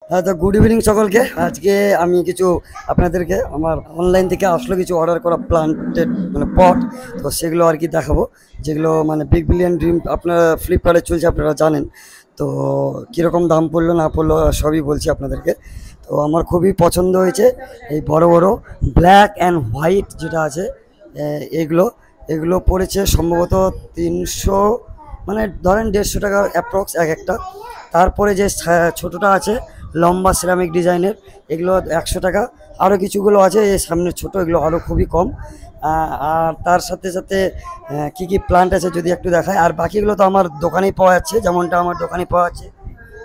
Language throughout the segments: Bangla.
হ্যাঁ, তো গুড ইভিনিং সকলকে। আজকে আমি কিছু আপনাদেরকে আমার অনলাইন থেকে আসলো কিছু অর্ডার করা প্লান্টেড মানে পট, তো সেগুলো আর কি দেখাবো, যেগুলো মানে বিগ বিলিয়ন ড্রিম আপনার ফ্লিপকার্টে চলছে, আপনারা জানেন। তো কীরকম দাম পড়লো না পড়লো সবই বলছি আপনাদেরকে। তো আমার খুবই পছন্দ হয়েছে এই বড় বড় ব্ল্যাক অ্যান্ড হোয়াইট যেটা আছে, এগুলো এগুলো পড়েছে সম্ভবত 300, মানে ধরেন 150 টাকা অ্যাপ্রক্স এক একটা। তারপরে যে ছোটোটা আছে লম্বা সিরামিক ডিজাইনের, এগুলো 100 টাকা। আরও কিছুগুলো আছে এই সামনের ছোটো, এগুলো আরও খুবই কম। আর তার সাথে সাথে কী কী প্লান্ট আছে যদি একটু দেখায়। আর বাকিগুলো তো আমার দোকানেই পাওয়া যাচ্ছে, যেমনটা আমার দোকানে পাওয়া যাচ্ছে।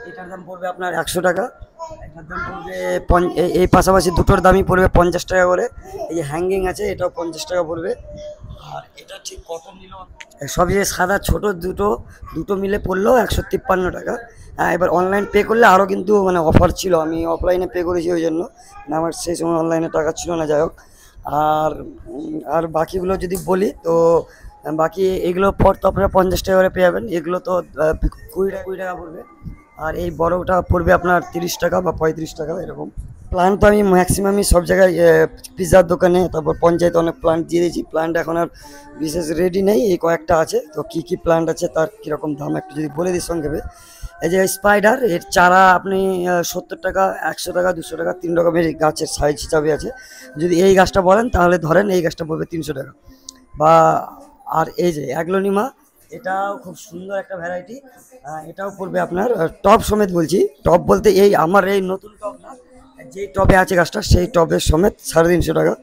এটার দাম পড়বে আপনার 100 টাকা। এটার দাম পড়বে এই পাশাপাশি দুটোর দামই পড়বে 50 টাকা করে। এই যে হ্যাঙ্গিং আছে এটাও 50 টাকা পড়বে। আর এটা ঠিক কত নিল, সব যে সাদা ছোট দুটো দুটো মিলে পড়লো 153 টাকা। হ্যাঁ, এবার অনলাইন পে করলে আরও কিন্তু মানে অফার ছিল, আমি অফলাইনে পে করেছি ওই জন্য, মানে আমার সেই সময় অনলাইনে টাকা ছিল না, যাই হোক। আর আর বাকিগুলো যদি বলি তো বাকি এগুলো পর তো আপনারা 50 টাকা করে পেয়ে যাবেন। এগুলো তো 20 টাকা পড়বে। আর এই বড়টা পড়বে আপনার 30 টাকা বা 35 টাকা এরকম। প্লান্ট তো আমি ম্যাক্সিমামই সব জায়গায় পিৎজার দোকানে, তারপর পঞ্চায়েতে অনেক প্লান্ট দিয়ে দিয়েছি। প্লান্ট এখন আর বিশেষ রেডি নেই, এই কয়েকটা আছে। তো কী কী প্লান্ট আছে তার কীরকম দাম একটু যদি বলে দিই সংক্ষেপে। এই যে স্পাইডার, এর চারা আপনি 70 টাকা, 100 টাকা, 200 টাকা, 3 রকমের গাছের সাইজ হিসাবে আছে। যদি এই গাছটা বলেন তাহলে ধরেন এই গাছটা পড়বে 300 টাকা বা। আর এই যে অ্যাগ্লোনিমা, এটাও খুব সুন্দর একটা ভ্যারাইটি, এটাও পড়বে আপনার টব সমেত বলছি। টব বলতে এই আমার এই নতুন টব না, যেই টবে আছে গাছটা সেই টবের সমেত 350 টাকা।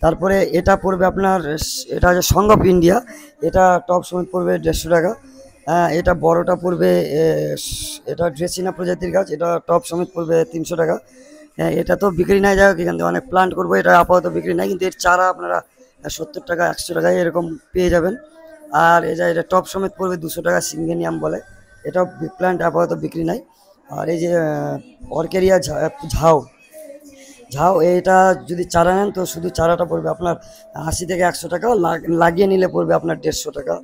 তারপরে এটা পড়বে আপনার, এটা আছে সং অফ ইন্ডিয়া, এটা টপ সমেত পড়বে 150 টাকা। এটা বড়টা পড়বে, এটা ড্রেসিনা প্রজাতির গাছ, এটা টপ সমেত পড়বে 300 টাকা। এটা তো বিক্রি নাই, যাই হোক এখান থেকে অনেক প্লান্ট করবো, এটা আপাতত বিক্রি নাই, কিন্তু এর চারা আপনারা 70 টাকা, 100 টাকায় এরকম পেয়ে যাবেন। আর এটা টপ সমেত পড়বে 200 টাকা, সিঙ্গেনিয়াম বলে, এটাও প্লান্ট আপাতত বিক্রি নাই। আর এই যে অর্কেরিয়া ঝাউ ঝাউ, এটা যদি চারা নেন তো শুধু চারাটা পড়বে আপনার 80 থেকে 100 টাকা, লাগিয়ে নিলে পড়বে আপনার 150 টাকা।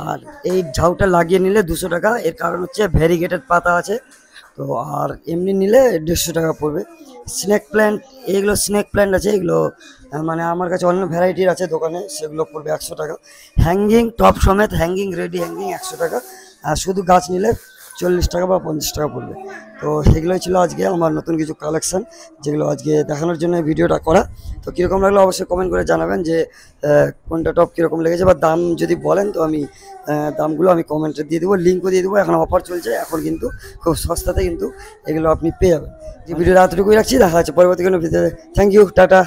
আর এই ঝাউটা লাগিয়ে নিলে 200 টাকা, এর কারণ হচ্ছে ভ্যারিগেটেড পাতা আছে। তো আর এমনি নিলে 150 টাকা পড়বে। স্নেক প্ল্যান্ট, এইগুলো স্নেক প্ল্যান্ট আছে, এগুলো মানে আমার কাছে অন্য ভ্যারাইটির আছে দোকানে, সেগুলো পড়বে 100 টাকা। হ্যাঙ্গিং টপ সমেত, হ্যাঙ্গিং রেডি হ্যাঙ্গিং 100 টাকা। আর শুধু গাছ নিলে 40 টাকা বা 50 টাকা পড়বে। তো সেগুলোই ছিল আজকে আমার নতুন কিছু কালেকশান, যেগুলো আজকে দেখানোর জন্য ভিডিওটা করা। তো কীরকম লাগলো অবশ্যই কমেন্ট করে জানাবেন যে কোনটা টপ কীরকম লেগেছে, বা দাম যদি বলেন তো আমি দামগুলো আমি কমেন্টে দিয়ে দেবো, লিঙ্কও দিয়ে দেবো। এখন অফার চলছে, এখন কিন্তু খুব সস্তাতে কিন্তু এগুলো আপনি পেয়ে যাবেন। যে ভিডিওটা এতটুকুই রাখছি, দেখা যাচ্ছে পরবর্তী কোনো ভিডিওতে। Thank you, tata.